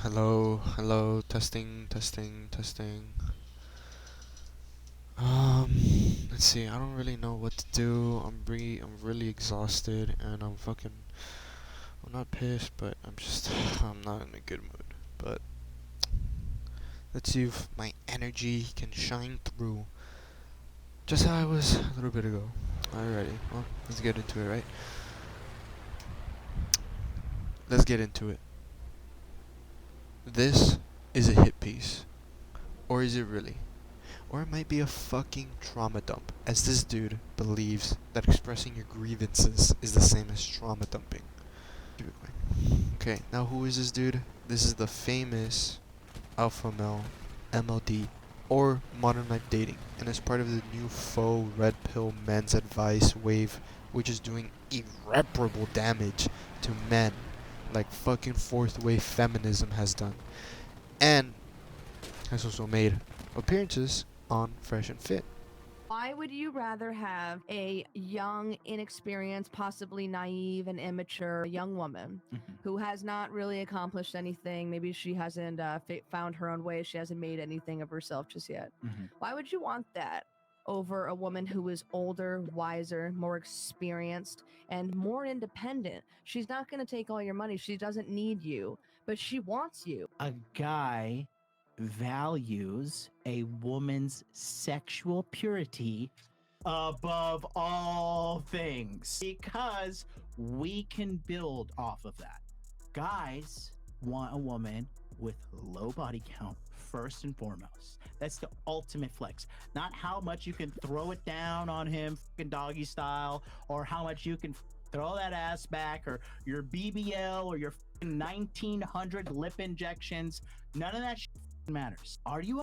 Hello, testing. Let's see. I don't really know what to do. I'm really exhausted, and I'm not pissed, but I'm not in a good mood. But let's see if my energy can shine through, just how I was a little bit ago. Alrighty, well, let's get into it, right? Let's get into it. This is a hit piece, or is it really? Or it might be a fucking trauma dump, as this dude believes that expressing your grievances is the same as trauma dumping. Keep it going. Okay, now who is this dude? This is the famous alpha male MLD, or modern life dating, and is part of the new faux red pill men's advice wave, which is doing irreparable damage to men, like fucking fourth wave feminism has done, and has also made appearances on Fresh and Fit. Why would you rather have a young, inexperienced, possibly naive and immature young woman who has not really accomplished anything? Maybe she hasn't found her own way. She hasn't made anything of herself just yet. Why would you want that over a woman who is older, wiser, more experienced, and more independent? She's not going to take all your money. She doesn't need you, but she wants you. A guy values a woman's sexual purity above all things because we can build off of that. Guys want a woman with low body count first and foremost. That's the ultimate flex. Not how much you can throw it down on him fucking doggy style, or how much you can throw that ass back, or your BBL, or your 1900 lip injections. None of that shit matters. Are you a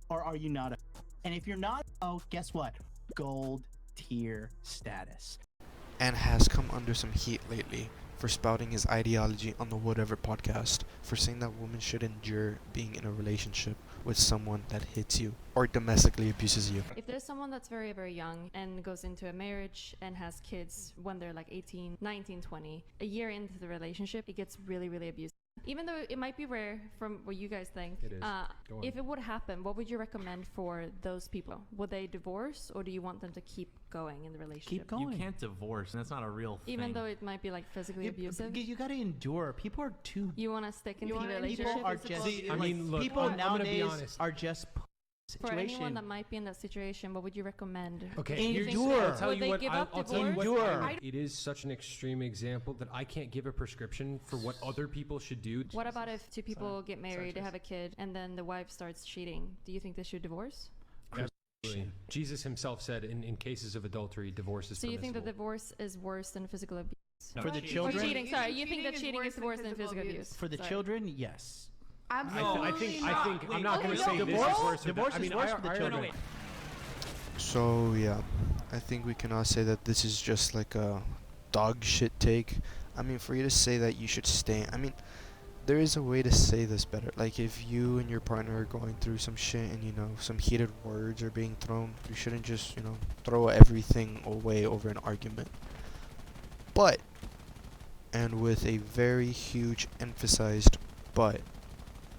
or are you not a? And if you're not guess what? Gold tier status. And has come under some heat lately for spouting his ideology on the Whatever podcast, for saying that women should endure being in a relationship with someone that hits you or domestically abuses you. If there's someone that's very, very young and goes into a marriage and has kids when they're like 18, 19, 20, a year into the relationship, it gets really, really abusive. Even though it might be rare from what you guys think, It is. if it would happen, what would you recommend for those people? Would they divorce, or do you want them to keep going in the relationship? Keep going. You can't divorce, and that's not a real thing. Even though it might be like physically abusive? You gotta endure. People are too. You want to stick into the People relationship? are just. See, I mean, look, people I'm gonna be nowadays honest. are just For anyone situation. that might be in that situation, what would you recommend? Okay, Do you think Endure. that- I'll tell would you they what. give I'll, up I'll tell you what. Endure. It is such an extreme example that I can't give a prescription for what other people should do. What about if two people get married, they have a kid, and then the wife starts cheating? Do you think they should divorce? Absolutely. Jesus himself said, in cases of adultery, divorce is So you think that permissible. divorce is worse than physical abuse? For the Or children, cheating, sorry. You think that cheating is worse than physical abuse? for the Sorry. children, yes. Absolutely I think I'm not going to okay, say no, this divorce- is worse. divorce I is mean, worse I for the already children. know. So yeah, I think we can all say that this is just like a dog shit take. I mean, for you to say that you should stay, I mean, there is a way to say this better. Like, if you and your partner are going through some shit and, some heated words are being thrown, you shouldn't just, throw everything away over an argument. But, and with a very huge emphasized but,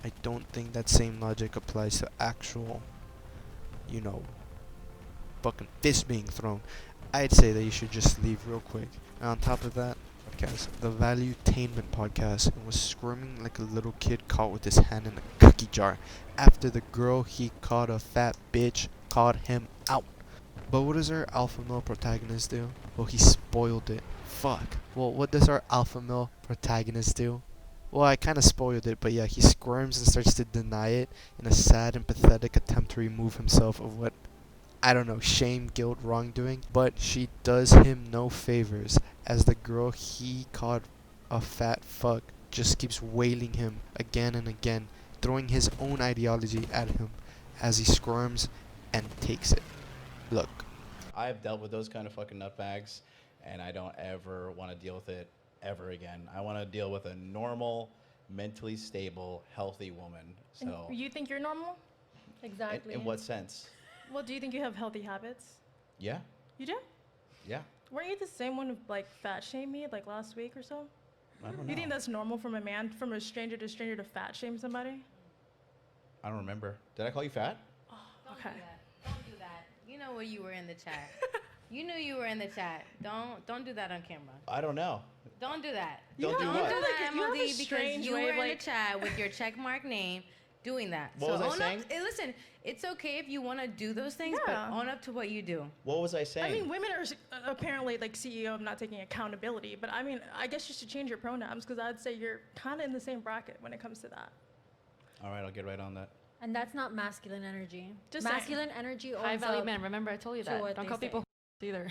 I don't think that same logic applies to actual, fucking fist being thrown. I'd say that you should just leave real quick. And on top of that, podcast, the Valuetainment podcast, and was squirming like a little kid caught with his hand in a cookie jar after the girl he called a fat bitch called him out. But what does our alpha male protagonist do? Well, he spoiled it. Fuck. Well, what does our alpha male protagonist do? Well, I kind of spoiled it, but yeah, he squirms and starts to deny it in a sad and pathetic attempt to remove himself of what, I don't know, shame, guilt, wrongdoing. But she does him no favors, as the girl he called a fat fuck just keeps wailing him again and again, throwing his own ideology at him as he squirms and takes it. Look, I've dealt with those kind of fucking nutbags, and I don't ever want to deal with it ever again. I want to deal with a normal, mentally stable, healthy woman. So, And you think you're normal? Exactly. in what sense? Well, do you think you have healthy habits? Yeah, You do? yeah. Weren't you the same one who like fat shamed me like last week or so? I don't know. You think that's normal from a man, from a stranger to fat shame somebody? I don't remember. Did I call you fat? Okay. Don't do that. You know where you were in the chat. You knew you were in the chat. Don't do that on camera. I don't know. Don't do that. Don't do have- what? you Do that, you have a MLD, because strange you way were of, in the like- chat with your checkmark name doing that. What was I own saying? Up, listen, it's okay if you want to do those things, Yeah. but own up to what you do. What was I saying? I mean, women are apparently like CEO of not taking accountability, but I mean, I guess you should change your pronouns because I'd say you're kind of in the same bracket when it comes to that. All right, I'll get right on that. And that's not masculine energy. Just saying. Masculine energy owns High value up men. Remember, I told you to that. what Don't they call say. people either.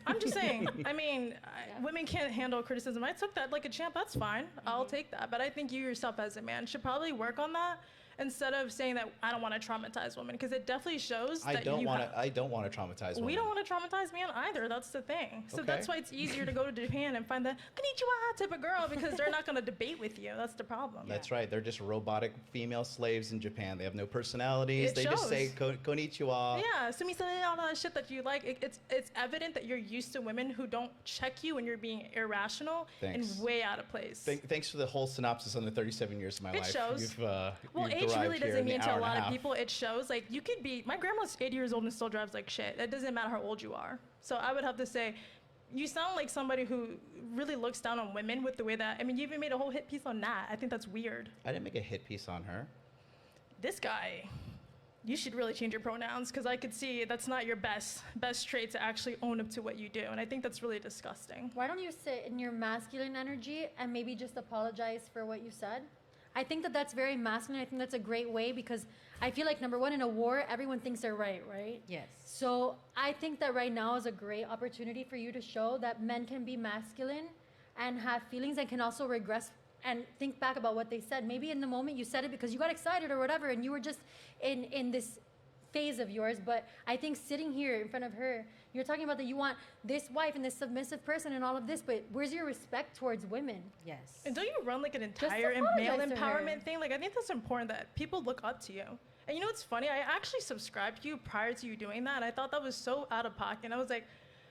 I'm just saying. I mean, women can't handle criticism. I took that like a champ. That's fine. I'll take that. But I think you yourself as a man should probably work on that instead of saying that I don't want to traumatize women, because it definitely shows I that don't you want have. to. I don't want to traumatize women. We don't want to traumatize men either. That's the thing. So Okay. that's why it's easier to go to Japan and find the konnichiwa type of girl, because they're not going to debate with you. That's the problem. That's right. They're just robotic female slaves in Japan. They have no personalities. It They just say shows. konnichiwa. Yeah, sumi-san, all that shit that you like. It's evident that you're used to women who don't check you when you're being irrational Thanks. and way out of place. Thanks for the whole synopsis on the 37 years of my It life. shows. You've, Well, you've age derived really here doesn't in the mean to hour a and lot of half. people. It shows like you could be. My grandma's 80 years old and still drives like shit. It doesn't matter how old you are. So I would have to say, you sound like somebody who really looks down on women with the way that. I mean, you even made a whole hit piece on that. I think that's weird. I didn't make a hit piece on her. This guy, you should really change your pronouns, because I could see that's not your best trait to actually own up to what you do, and I think that's really disgusting. Why don't you sit in your masculine energy and maybe just apologize for what you said? I think that that's very masculine. I think that's a great way, because I feel like, number one, in a war, everyone thinks they're right? Yes. So I think that right now is a great opportunity for you to show that men can be masculine and have feelings, and can also regress and think back about what they said. Maybe in the moment you said it because you got excited or whatever, and you were just in this phase of yours. But I think sitting here in front of her, you're talking about that you want this wife and this submissive person and all of this, but where's your respect towards women? Yes. And don't you run like an entire apologize male to her. empowerment thing? Like, I think that's important that people look up to you. And you know what's funny? I actually subscribed to you prior to you doing that, and I thought that was so out of pocket. And I was like,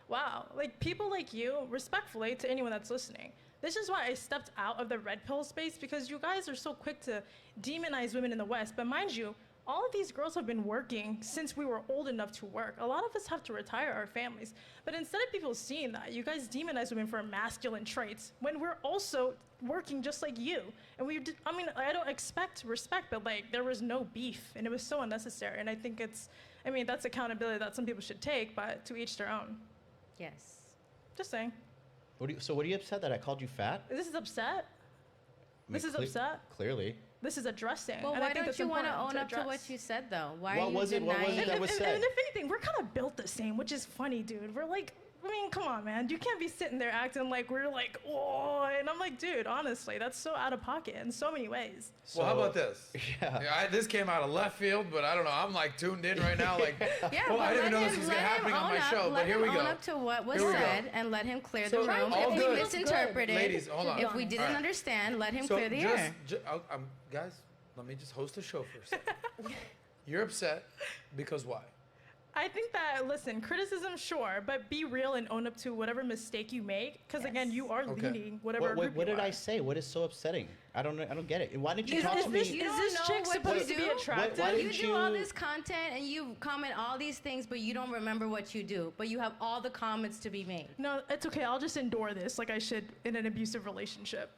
wow, like people like you, respectfully to anyone that's listening, this is why I stepped out of the red pill space, because you guys are so quick to demonize women in the West. But mind you, all of these girls have been working since we were old enough to work. A lot of us have to retire our families. But instead of people seeing that, you guys demonize women for masculine traits when we're also working just like you. And I mean, I don't expect respect, but like there was no beef, and it was so unnecessary. And I think that's accountability that some people should take, but to each their own. Yes. Just saying. So what are you upset that I called you fat? This is upset. I mean, This is upset. Clearly. This is addressing. Well, and I why think don't that's you want to important own up to address. what you said, though? Why What are you was it? What was denying? it that was said? And if anything, we're kind of built the same, which is funny, dude. We're like, I mean, come on, man. You can't be sitting there acting like we're like, oh, and I'm like, dude, honestly, that's so out of pocket in so many ways. Well, how about this? Yeah. This came out of left field, but I don't know. I'm like tuned in right now. Like, Yeah, well, but I didn't let know him- this was let him happening on own my up- show, let but here we him go. own up to what was Here we go. said and let him clear So, the room. all If good. we misinterpreted, Ladies, hold on. if we didn't All right. understand, let him So clear the air. guys, let me just host a show for a second. You're upset because why? I think that, listen, criticism, sure, but be real and own up to whatever mistake you make, because again, you are Okay. leading whatever group What you did are. I say? What is so upsetting? I don't get it. Why didn't you Is talk this- to is me? You Is don't this know chick what supposed you to be do? attractive? Why You didn't do all you- this content and you comment all these things, but you don't remember what you do. But you have all the comments to be made. No, it's okay. I'll just endure this like I should in an abusive relationship.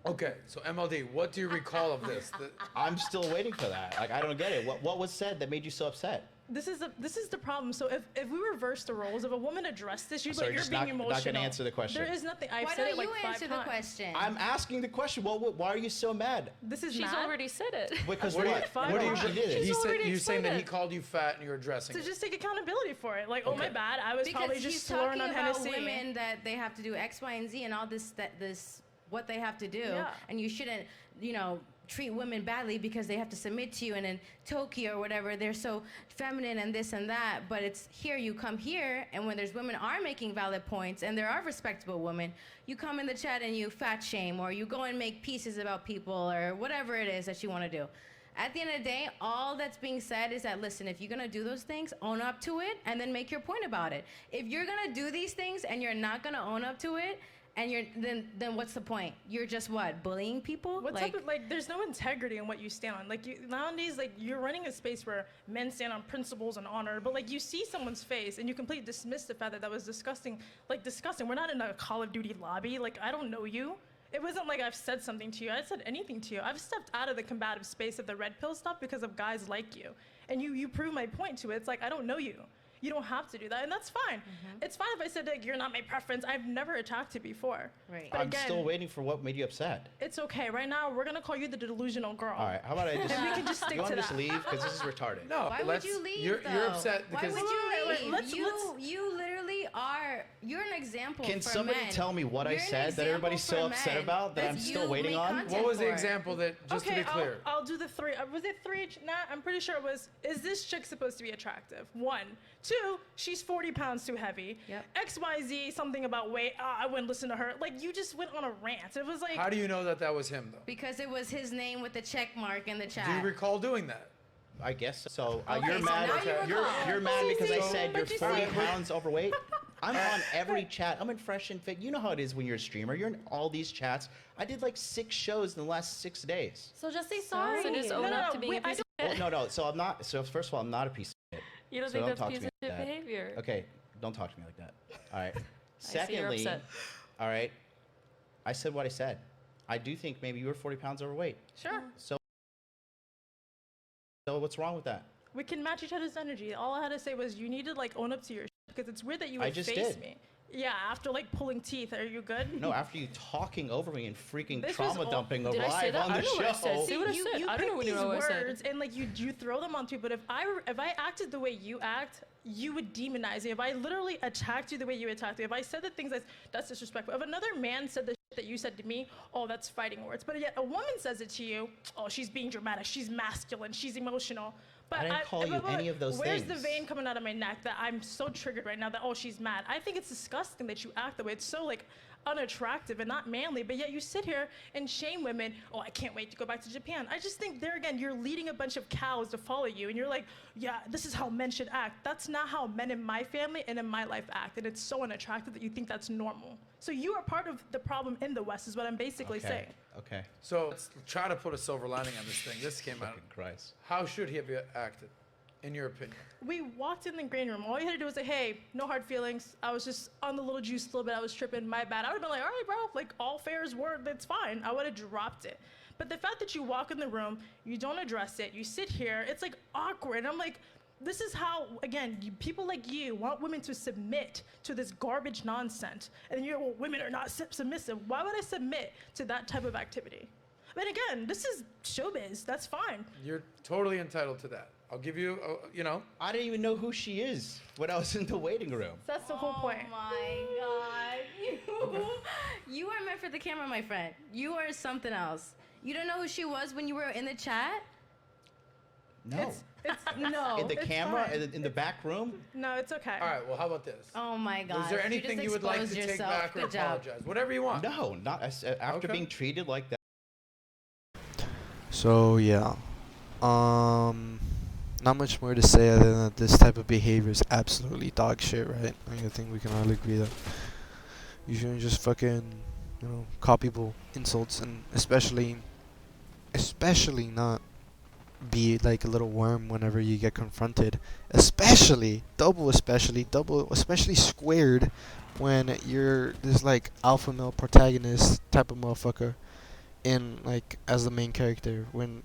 Okay, so MLD, what do you recall of this? I'm still waiting for that. Like, I don't get it. What was said that made you so upset? This is the problem. So if we reverse the roles, if a woman addressed this, you'd be Sorry, like, you're just being not emotional. gonna answer the question. There is nothing. I've Why said don't it like you 5 answer the times. question? I'm asking the question. Well, why are you so mad? This is She's mad. already said it. Because What do you- what? Fine. What What do do you you- did? She's already You're saying that he explained it. called you fat and you're addressing To it. just take accountability for it. Like, oh my Okay. bad. I was Because probably just he's slurring talking on about Hennessy. women that they have to do X, Y, and Z and all this what they have to do, Yeah. and you shouldn't, treat women badly because they have to submit to you. And in Tokyo or whatever, they're so feminine and this and that. But it's here, you come here, and when there's women are making valid points and there are respectable women, you come in the chat and you fat shame, or you go and make pieces about people, or whatever it is that you want to do. At the end of the day, all that's being said is that, listen, if you're going to do those things, own up to it and then make your point about it. If you're going to do these things and you're not going to own up to it and then what's the point? You're just what, bullying people? What's up with, like, there's no integrity in what you stand on. Like, nowadays, like, you're running a space where men stand on principles and honor, but, like, you see someone's face and you completely dismiss the fact that that was disgusting. Like, disgusting. We're not in a Call of Duty lobby. Like, I don't know you. It wasn't like I've said something to you. I said anything to you. I've stepped out of the combative space of the red pill stuff because of guys like you. And you prove my point to it. It's like, I don't know you. You don't have to do that, and that's fine. It's fine if I said, like, you're not my preference. I've never attacked you before. Right. I'm still waiting for what made you upset. It's okay. Right now, we're gonna call you the delusional girl. All right, how about I just? And we can just stick you want to to just that. leave because this is retarded. No, Why would you leave? You're though? upset because Why would you leave? Let's- you literally are. You're an example. Can for somebody men. tell me what You're I an said that everybody's so example for upset men. about that I'm That's still you waiting make on? content what was the for it. example that, just to be clear? I'll do the three. Was it three? Nah, I'm pretty sure it was. Is this chick supposed to be attractive? 1, 2, she's 40 pounds too heavy. Yep. XYZ, something about weight. I wouldn't listen to her. Like, you just went on a rant. It was like. How do you know that that was him, though? Because it was his name with the check mark in the chat. Do you recall doing that? I guess so. Okay, You're so mad. now you You're mad because I So- said you're but you 40 said- pounds overweight. I'm on every chat. I'm in Fresh and Fit. You know how it is when you're a streamer. You're in all these chats. I did like 6 shows in the last 6 days. So just say sorry. So just No, own no, up no, to being we- a piece I of shit. Well, no. So I'm not. So first of all, I'm not a piece of shit. You don't So think don't that's talk to piece me of shit like that. behavior? Okay, don't talk to me like that. All right. see you're Secondly, upset. all right, I said what I said. I do think maybe you were 40 pounds overweight. Sure. So what's wrong with that? We can match each other's energy. All I had to say was you need to, like, own up to your shit because it's weird that you I would just face did. me. Yeah, after, like, pulling teeth. Are you good? No, after you talking over me and freaking This was trauma all- dumping Did I say live that? on I the don't know what I said. show. See what I you, said? you I don't pick know when you these know what I said. words and, like, you throw them on people. But if I acted the way you act, you would demonize me. If I literally attacked you the way you attacked me, if I said the things that's disrespectful. If another man said the shit that you said to me, oh, that's fighting words. But yet a woman says it to you, oh, she's being dramatic, she's masculine, she's emotional. But I didn't call you any of those where's things. the vein coming out of my neck that I'm so triggered right now that, oh, she's mad? I think it's disgusting that you act that way. It's so, like, unattractive and not manly, but yet you sit here and shame women. Oh, I can't wait to go back to Japan. I just think there again, you're leading a bunch of cows to follow you, and you're like, yeah, this is how men should act. That's not how men in my family and in my life act, and it's so unattractive that you think that's normal. So you are part of the problem in the West, is what I'm basically Okay. saying. Okay. So let's try to put a silver lining on this thing. This came out. Fucking Christ. How should he have acted, in your opinion? We walked in the green room. All you had to do was say, hey, no hard feelings. I was just on the little juice a little bit. I was tripping. My bad. I would have been like, all right, bro. Like, all fair is word. That's fine. I would have dropped it. But the fact that you walk in the room, you don't address it, you sit here, it's, like, awkward. And I'm like, this is how, again, people like you want women to submit to this garbage nonsense. And you're, well, women are not submissive. Why would I submit to that type of activity? But again, this is showbiz. That's fine. You're totally entitled to that. I'll give you, you know. I didn't even know who she is when I was in the waiting room. That's the whole point. Oh my God. You are meant for the camera, my friend. You are something else. You don't know who she was when you were in the chat? No. It's no. In the it's camera, fine. in the back room. No, it's okay. All right. Well, how about this? Oh my God. Is there anything you would like to take back or Good job. apologize? Whatever you want. No, not after Okay. being treated like that. So yeah, not much more to say other than that this type of behavior is absolutely dog shit, right? I think we can all agree that you shouldn't just fucking, call people insults, and especially not be like a little worm whenever you get confronted, especially squared when you're this like alpha male protagonist type of motherfucker in like as the main character, when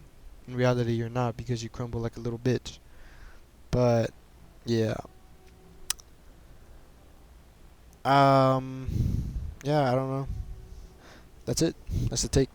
in reality you're not, because you crumble like a little bitch. But yeah, yeah, I don't know. That's it. That's the take.